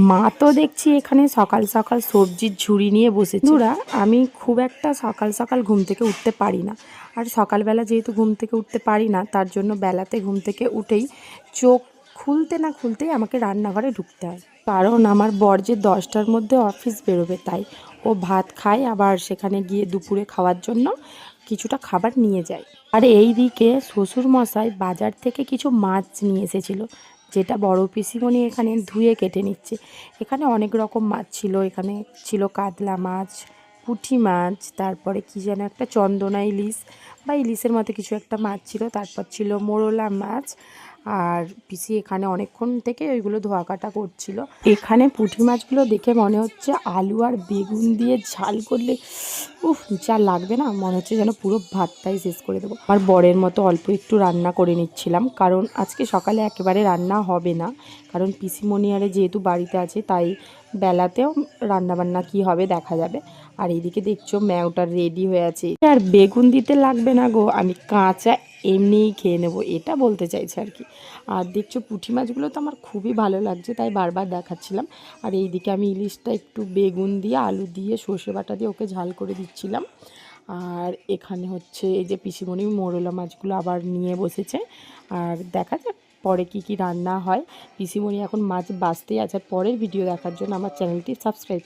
মা তো দেখছি এখানে সকাল সকাল সবজির ঝুড়ি নিয়ে বসেছে। আমি খুব একটা সকাল সকাল ঘুম থেকে উঠতে পারি না, আর সকালবেলা যেহেতু ঘুম থেকে উঠতে পারি না, তার জন্য বেলাতে ঘুম থেকে উঠেই চোখ খুলতে না খুলতেই আমাকে রান্নাঘরে ঢুকতে হয়। কারণ আমার বর যে 10টার মধ্যে অফিস বেরোবে, তাই ও ভাত খায়, আবার সেখানে গিয়ে দুপুরে খাওয়ার জন্য কিছুটা খাবার নিয়ে যায়। আর এই দিকে শ্বশুরমশাই বাজার থেকে কিছু মাছ নিয়ে এসেছিল, যেটা বড় পিসিমণি এখানে ধুয়ে কেটে নিচ্ছে। এখানে অনেক রকম মাছ ছিল, এখানে ছিল কাতলা মাছ, পুঁটি মাছ, তারপরে কী যেন একটা চন্দনা ইলিশ বা ইলিশের মতো কিছু একটা মাছ ছিল, তারপর ছিল মোরলা মাছ। আর পিসি এখানে অনেকক্ষণ থেকে ওইগুলো ধোয়া কাটা করছিল। এখানে পুঁটি মাছগুলো দেখে মনে হচ্ছে আলু আর বেগুন দিয়ে ঝাল করলে যা লাগবে না, মনে হচ্ছে যেন পুরো ভাতটাই শেষ করে দেবো। আমার বরের মতো অল্প একটু রান্না করে নিচ্ছিলাম, কারণ আজকে সকালে একেবারে রান্না হবে না, কারণ পিসিমণি আরে যেহেতু বাড়িতে আছে, তাই বেলাতেও রান্নাবান্না কি হবে দেখা যাবে। আর এইদিকে দেখছো ম্যাওটা রেডি হয়ে আছে, আর বেগুন দিতে লাগবে না গো, আমি কাঁচা এমনিই খেয়ে নেবো, এটা বলতে চাইছে আর কি। আর দেখছো পুঁটি মাছগুলো তো আমার খুবই ভালো লাগছে, তাই বারবার দেখাচ্ছিলাম। আর এইদিকে আমি ইলিশটা একটু বেগুন দিয়ে আলু দিয়ে সর্ষে বাটা দিয়ে ওকে ঝাল করে দিচ্ছিলাম। আর এখানে হচ্ছে এই যে পিসিমণি মোরলা মাছগুলো আবার নিয়ে বসেছে, আর দেখা যাক পরে কি কি রান্না হয়। পিসিমণি এখন মাছ বাছতেই আছে। পরের ভিডিও দেখার জন্য আমার চ্যানেলটি সাবস্ক্রাইব